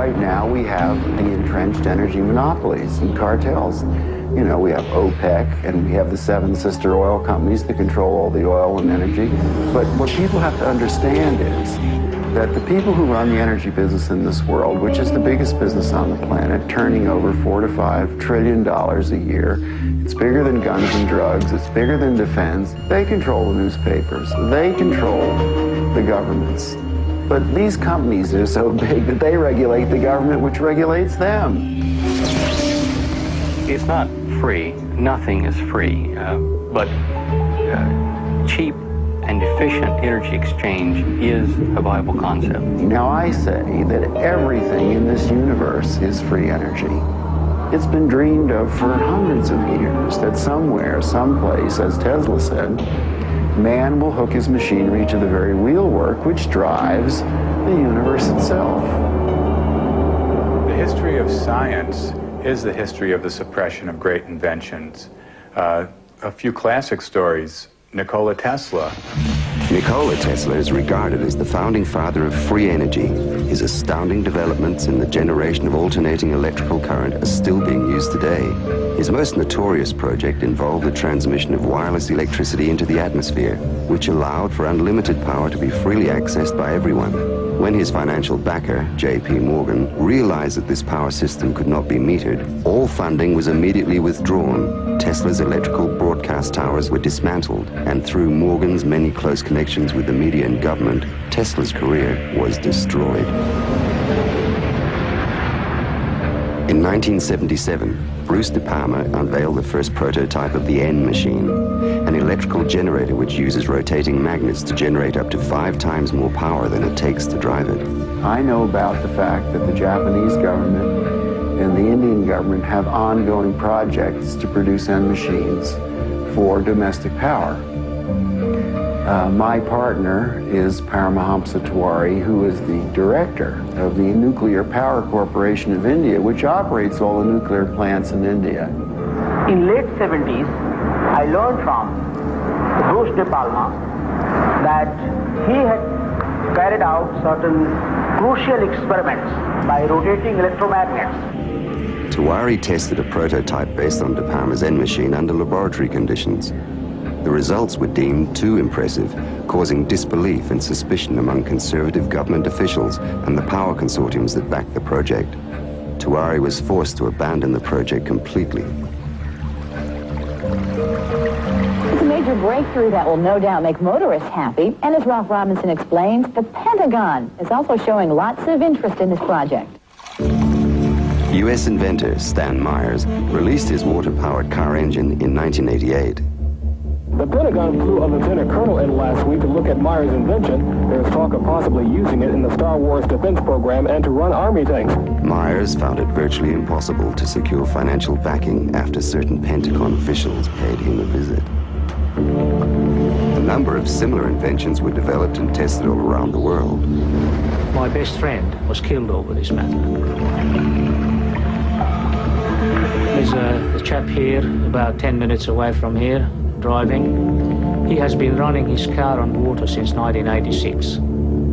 right now we have the entrenched energy monopolies and cartels. You know, we have OPEC and we have the 7 sister oil companies that control all the oil and energy. But what people have to understand is that the people who run the energy business in this world, which is the biggest business on the planet, turning over $4 to $5 trillion a year, it's bigger than guns and drugs, it's bigger than defense. They control the newspapers, they control the governments. But these companies are so big that they regulate the government, which regulates them. It's not free. Nothing is free. But cheap and efficient energy exchange is a viable concept. Now I say that everything in this universe is free energy. It's been dreamed of for hundreds of years that somewhere, someplace, as Tesla said, man will hook his machinery to the very wheelwork which drives the universe itself. The history of science is the history of the suppression of great inventions. A few classic stories. Nikola Tesla. Nikola Tesla is regarded as the founding father of free energy. His astounding developments in the generation of alternating electrical current are still being used today. His most notorious project involved the transmission of wireless electricity into the atmosphere, which allowed for unlimited power to be freely accessed by everyone. When his financial backer, J.P. Morgan, realized that this power system could not be metered, all funding was immediately withdrawn. Tesla's electrical broadcast towers were dismantled, and through Morgan's many close connections with the media and government, Tesla's career was destroyed. In 1977, Bruce De Palma unveiled the first prototype of the N machine, an electrical generator which uses rotating magnets to generate up to 5 times more power than it takes to drive it. I know about the fact that the Japanese government and the Indian government have ongoing projects to produce N machines for domestic power. My partner is Paramahamsa Tiwari, who is the director of the Nuclear Power Corporation of India, which operates all the nuclear plants in India. In late 70s, I learned from Bruce De Palma that he had carried out certain crucial experiments by rotating electromagnets. Tiwari tested a prototype based on De Palma's N machine under laboratory conditions. The results were deemed too impressive, causing disbelief and suspicion among conservative government officials and the power consortiums that backed the project. Tiwari was forced to abandon the project completely. It's a major breakthrough that will no doubt make motorists happy. And as Ralph Robinson explains, the Pentagon is also showing lots of interest in this project. U.S. inventor Stan Myers released his water-powered car engine in 1988. The Pentagon flew a lieutenant colonel in last week to look at Myers' invention. There's talk of possibly using it in the Star Wars defense program and to run Army tanks. Myers found it virtually impossible to secure financial backing after certain Pentagon officials paid him a visit. A number of similar inventions were developed and tested all around the world. My best friend was killed over this matter. There's a chap here, about 10 minutes away from here, driving. He has been running his car on water since 1986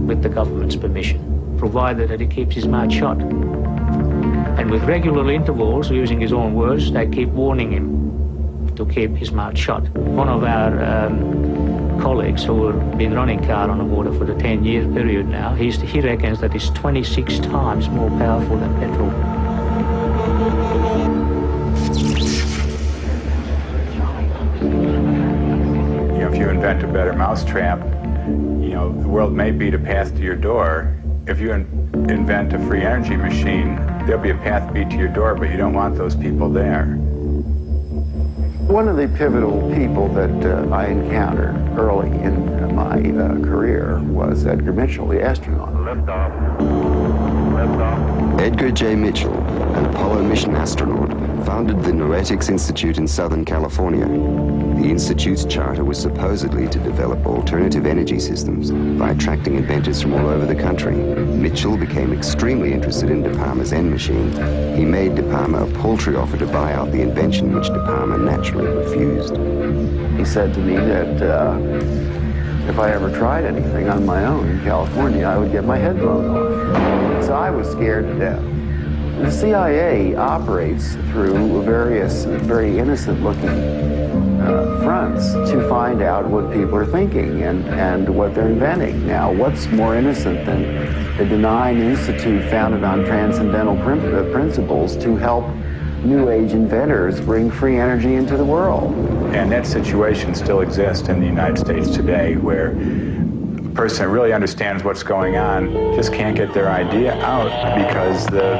with the government's permission, provided that he keeps his mouth shut. And with regular intervals, using his own words, they keep warning him to keep his mouth shut. One of our colleagues who have been running car on the water for the 10-year period now, he reckons that it's 26 times more powerful than petrol. If you invent a better mousetrap, the world may beat a path to your door. If you invent a free energy machine, there'll be a path beat to your door, but you don't want those people there. One of the pivotal people that I encountered early in my career was Edgar Mitchell, the astronaut. Liftoff. Edgar J. Mitchell, an Apollo mission astronaut, founded the Noetics Institute in Southern California. The Institute's charter was supposedly to develop alternative energy systems by attracting inventors from all over the country. Mitchell became extremely interested in De Palma's N machine. He made De Palma a paltry offer to buy out the invention, which De Palma naturally refused. He said to me that if I ever tried anything on my own in California, I would get my head blown off. So I was scared to death. The CIA operates through various very innocent-looking fronts to find out what people are thinking and what they're inventing. Now, what's more innocent than a benign institute founded on transcendental principles to help New Age inventors bring free energy into the world? And that situation still exists in the United States today, where a person that really understands what's going on just can't get their idea out because the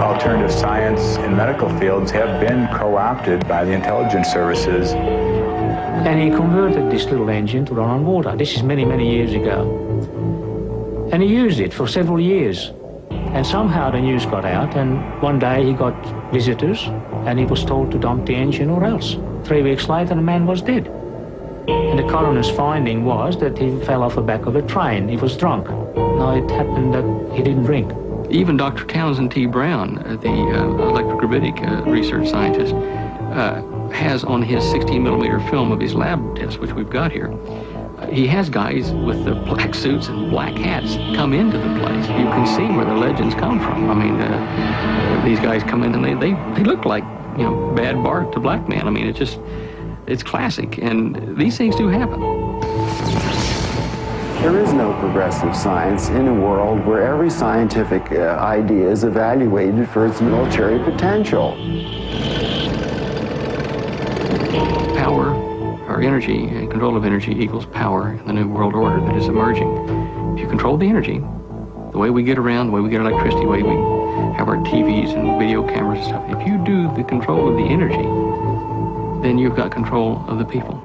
alternative science and medical fields have been co-opted by the intelligence services. And he converted this little engine to run on water. This is many, many years ago. And he used it for several years. And somehow the news got out, and one day he got visitors, and he was told to dump the engine or else. 3 weeks later, the man was dead. And the coroner's finding was that he fell off the back of a train. He was drunk. Now, it happened that he didn't drink. Even Dr. Townsend T. Brown, the electrogravitic research scientist, has on his 16-millimeter film of his lab tests, which we've got here, he has guys with the black suits and black hats come into the place. You can see where the legends come from. I mean, these guys come in and they look like, you know, Bad Bart the black man. I mean, it's classic, and these things do happen. There is no progressive science in a world where every scientific idea is evaluated for its military potential. Power, or energy, and control of energy equals power in the new world order that is emerging. If you control the energy, the way we get around, the way we get electricity, the way we have our TVs and video cameras and stuff, if you do the control of the energy, then you've got control of the people.